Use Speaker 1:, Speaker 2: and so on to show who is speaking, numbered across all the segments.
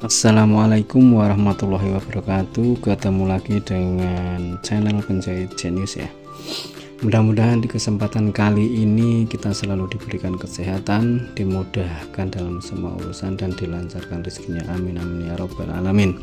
Speaker 1: Assalamualaikum warahmatullahi wabarakatuh. Ketemu lagi dengan channel Penjahit Jenius ya. Mudah-mudahan di kesempatan kali ini kita selalu diberikan kesehatan, dimudahkan dalam semua urusan dan dilancarkan rezekinya. Amin amin ya robbal alamin.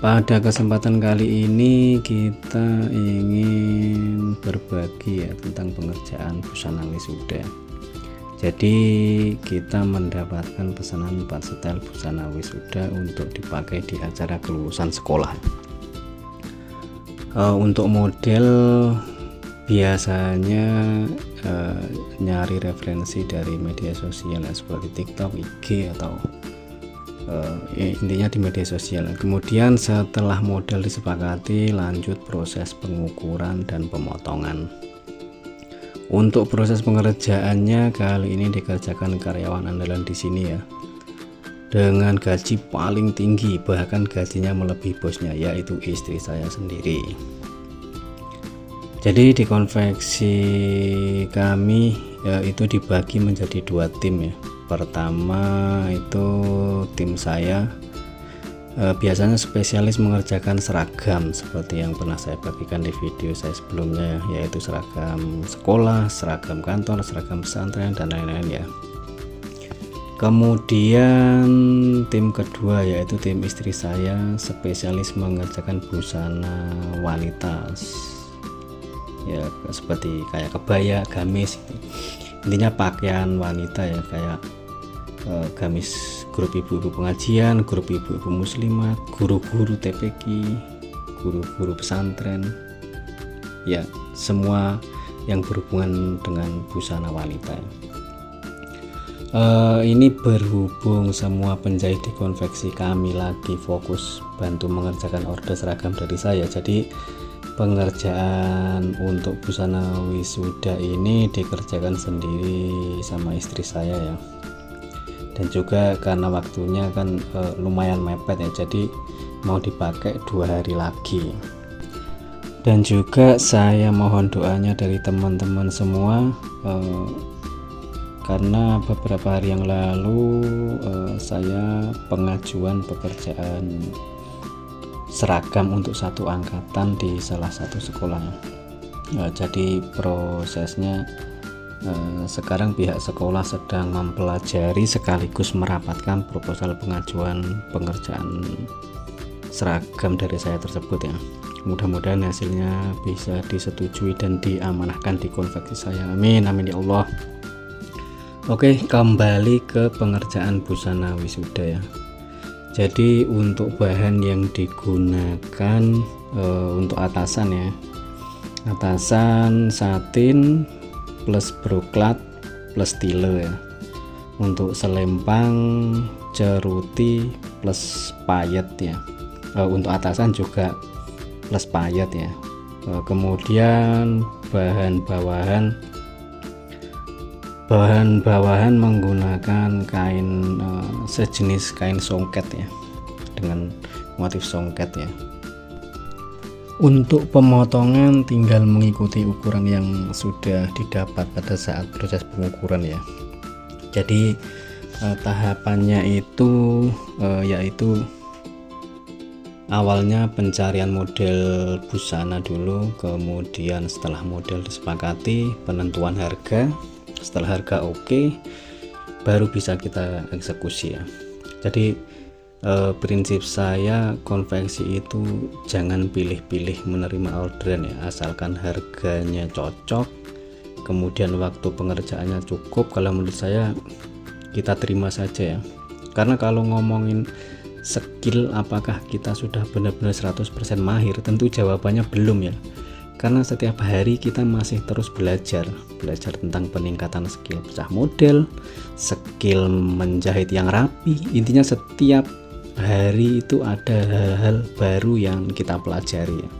Speaker 1: Pada kesempatan kali ini kita ingin berbagi ya tentang pengerjaan busana wisuda. Jadi kita mendapatkan pesanan 4 setel busana wisuda untuk dipakai di acara kelulusan sekolah. Untuk model biasanya nyari referensi dari media sosial seperti TikTok, IG atau intinya di media sosial. Kemudian setelah model disepakati, lanjut proses pengukuran dan pemotongan. Untuk proses pengerjaannya kali ini dikerjakan karyawan andalan di sini ya, dengan gaji paling tinggi, bahkan gajinya melebihi bosnya, yaitu istri saya sendiri. Jadi di konveksi kami ya, itu dibagi menjadi 2 tim ya. Pertama itu tim saya biasanya spesialis mengerjakan seragam seperti yang pernah saya bagikan di video saya sebelumnya, yaitu seragam sekolah, seragam kantor, seragam pesantren dan lain-lain ya. Kemudian tim kedua yaitu tim istri saya spesialis mengerjakan busana wanita ya, seperti kayak kebaya, gamis, intinya pakaian wanita ya, kayak gamis grup ibu-ibu pengajian, grup ibu-ibu muslimat, guru-guru TPQ, guru-guru pesantren ya, semua yang berhubungan dengan busana wanita. Ini berhubung semua penjahit di konveksi kami lagi fokus bantu mengerjakan order seragam dari saya, jadi pengerjaan untuk busana wisuda ini dikerjakan sendiri sama istri saya ya. Dan juga karena waktunya kan lumayan mepet ya, jadi mau dipakai 2 hari lagi. Dan juga saya mohon doanya dari teman-teman semua, karena beberapa hari yang lalu saya pengajuan pekerjaan seragam untuk satu angkatan di salah satu sekolah. Jadi prosesnya sekarang pihak sekolah sedang mempelajari sekaligus merapatkan proposal pengajuan pengerjaan seragam dari saya tersebut ya. Mudah-mudahan hasilnya bisa disetujui dan diamanahkan di konveksi saya. Amin amin ya Allah. Oke, kembali ke pengerjaan busana wisuda ya. Jadi untuk bahan yang digunakan untuk atasan ya, atasan satin plus broklat plus tile ya. Untuk selempang ceruti plus payet ya. Untuk atasan juga plus payet ya. Kemudian bahan bawahan menggunakan kain sejenis kain songket ya, dengan motif songket ya. Untuk pemotongan tinggal mengikuti ukuran yang sudah didapat pada saat proses pengukuran ya. Jadi tahapannya itu yaitu awalnya pencarian model busana dulu, kemudian setelah model disepakati penentuan harga, setelah harga oke, baru bisa kita eksekusi ya. Jadi prinsip saya konveksi itu jangan pilih-pilih menerima orderan ya, asalkan harganya cocok, kemudian waktu pengerjaannya cukup. Kalau menurut saya kita terima saja ya, karena kalau ngomongin skill apakah kita sudah benar-benar 100% mahir, tentu jawabannya belum ya, karena setiap hari kita masih terus belajar tentang peningkatan skill pecah model, skill menjahit yang rapi. Intinya setiap hari itu ada hal-hal baru yang kita pelajari ya.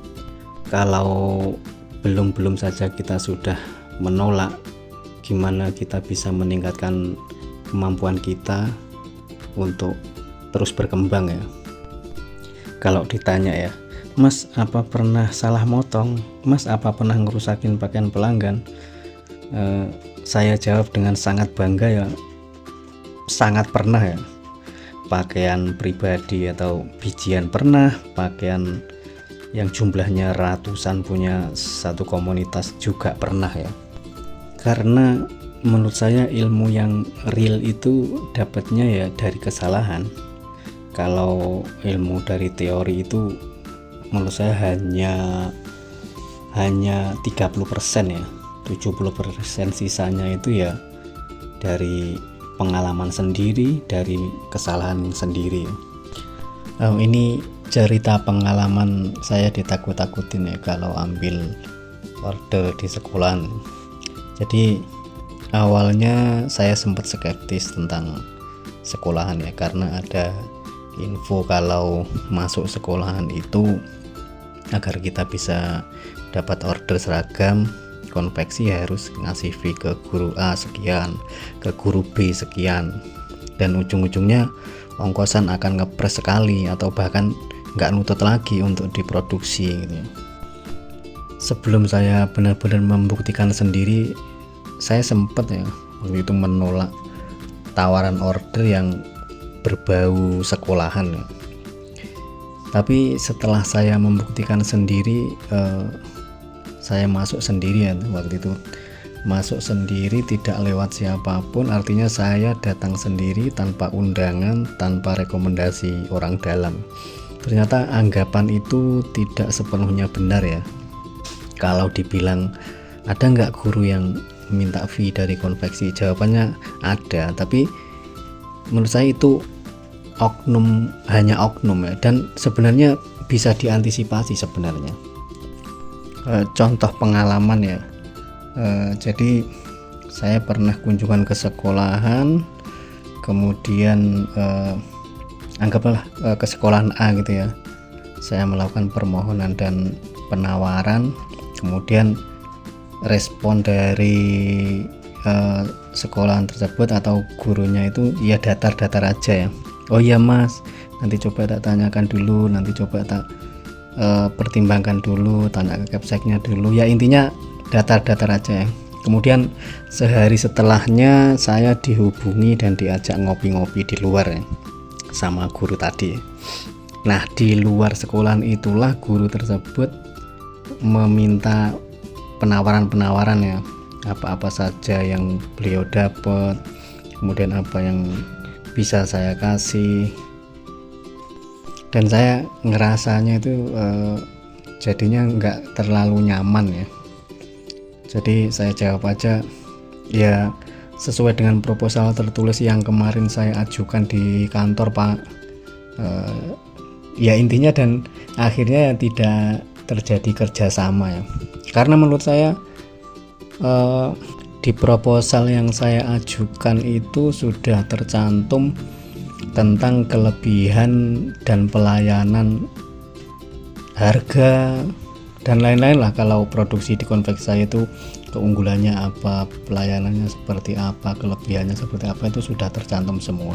Speaker 1: Kalau belum saja kita sudah menolak, gimana kita bisa meningkatkan kemampuan kita untuk terus berkembang ya. Kalau ditanya ya, Mas apa pernah salah motong, Mas apa pernah ngerusakin pakaian pelanggan, saya jawab dengan sangat bangga ya, sangat pernah ya. pakaian pribadi atau bijian pernah, pakaian yang jumlahnya ratusan punya satu komunitas juga pernah ya. Karena menurut saya ilmu yang real itu dapatnya ya dari kesalahan. Kalau ilmu dari teori itu menurut saya hanya 30% ya. 70% sisanya itu ya dari pengalaman sendiri, dari kesalahan sendiri. Ini cerita pengalaman saya ditakut-takutin ya kalau ambil order di sekolahan. Jadi awalnya saya sempat skeptis tentang sekolahan ya, karena ada info kalau masuk sekolahan itu agar kita bisa dapat order seragam konveksi harus ngasih fee ke guru A sekian, ke guru B sekian, dan ujung-ujungnya ongkosan akan ngepres sekali atau bahkan nggak nutut lagi untuk diproduksi gitu. Sebelum saya benar-benar membuktikan sendiri, saya sempat ya waktu itu menolak tawaran order yang berbau sekolahan ya. Tapi setelah saya membuktikan sendiri, saya masuk sendirian waktu itu, masuk sendiri tidak lewat siapapun, artinya saya datang sendiri tanpa undangan, tanpa rekomendasi orang dalam. Ternyata anggapan itu tidak sepenuhnya benar ya. Kalau dibilang ada nggak guru yang minta fee dari konveksi, jawabannya ada, tapi menurut saya itu hanya oknum ya, dan sebenarnya bisa diantisipasi sebenarnya. Contoh pengalaman ya, jadi saya pernah kunjungan ke sekolahan, kemudian anggaplah ke sekolahan A gitu ya, saya melakukan permohonan dan penawaran, kemudian respon dari sekolahan tersebut atau gurunya itu ya datar-datar aja ya. Oh iya mas, nanti coba tak tanyakan dulu, nanti coba tak pertimbangkan dulu, tanya ke capseknya dulu ya, intinya datar-datar aja ya. Kemudian sehari setelahnya saya dihubungi dan diajak ngopi-ngopi di luar ya sama guru tadi. Nah di luar sekolahan itulah guru tersebut meminta penawaran-penawaran ya, apa-apa saja yang beliau dapat, kemudian apa yang bisa saya kasih, dan saya ngerasanya itu jadinya nggak terlalu nyaman ya. Jadi saya jawab aja ya sesuai dengan proposal tertulis yang kemarin saya ajukan di kantor Pak, ya intinya, dan akhirnya tidak terjadi kerjasama ya. Karena menurut saya di proposal yang saya ajukan itu sudah tercantum tentang kelebihan dan pelayanan, harga dan lain-lain lah. Kalau produksi di konveksi saya itu keunggulannya apa, pelayanannya seperti apa, kelebihannya seperti apa, itu sudah tercantum semua.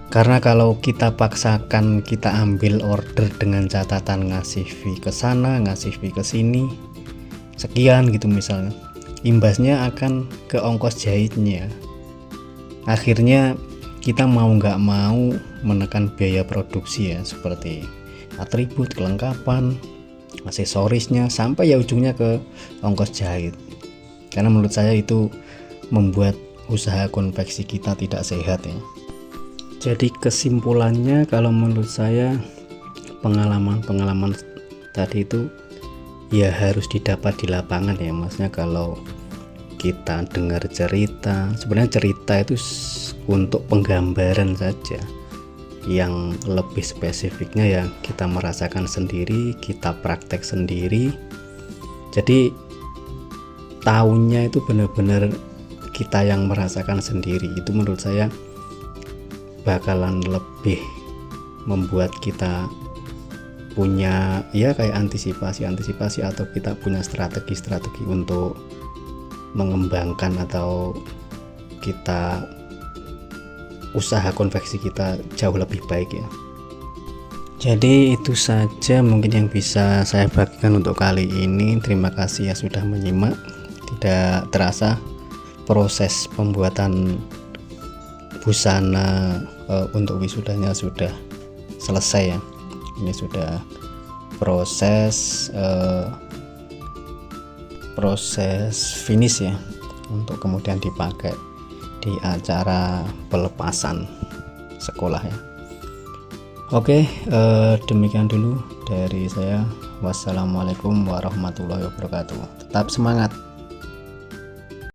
Speaker 1: Karena kalau kita paksakan kita ambil order dengan catatan ngasih fee ke sana, ngasih fee ke sini sekian gitu misalnya, imbasnya akan ke ongkos jahitnya. Akhirnya kita mau nggak mau menekan biaya produksi ya, seperti atribut, kelengkapan, aksesorisnya, sampai ya ujungnya ke ongkos jahit. Karena menurut saya itu membuat usaha konveksi kita tidak sehat ya. Jadi kesimpulannya kalau menurut saya pengalaman tadi itu ya harus didapat di lapangan ya. Maksudnya kalau kita dengar cerita, sebenarnya cerita itu untuk penggambaran saja. Yang lebih spesifiknya ya kita merasakan sendiri, kita praktek sendiri. Jadi tahunnya itu benar-benar kita yang merasakan sendiri. Itu menurut saya bakalan lebih membuat kita punya ya kayak antisipasi atau kita punya strategi untuk mengembangkan atau kita usaha konveksi kita jauh lebih baik ya. Jadi itu saja mungkin yang bisa saya bagikan untuk kali ini. Terima kasih ya sudah menyimak. Tidak terasa proses pembuatan busana untuk wisudanya sudah selesai ya. Ini sudah proses finish ya, untuk kemudian dipakai di acara pelepasan sekolah ya. Oke, demikian dulu dari saya. Wassalamualaikum warahmatullahi wabarakatuh. Tetap semangat.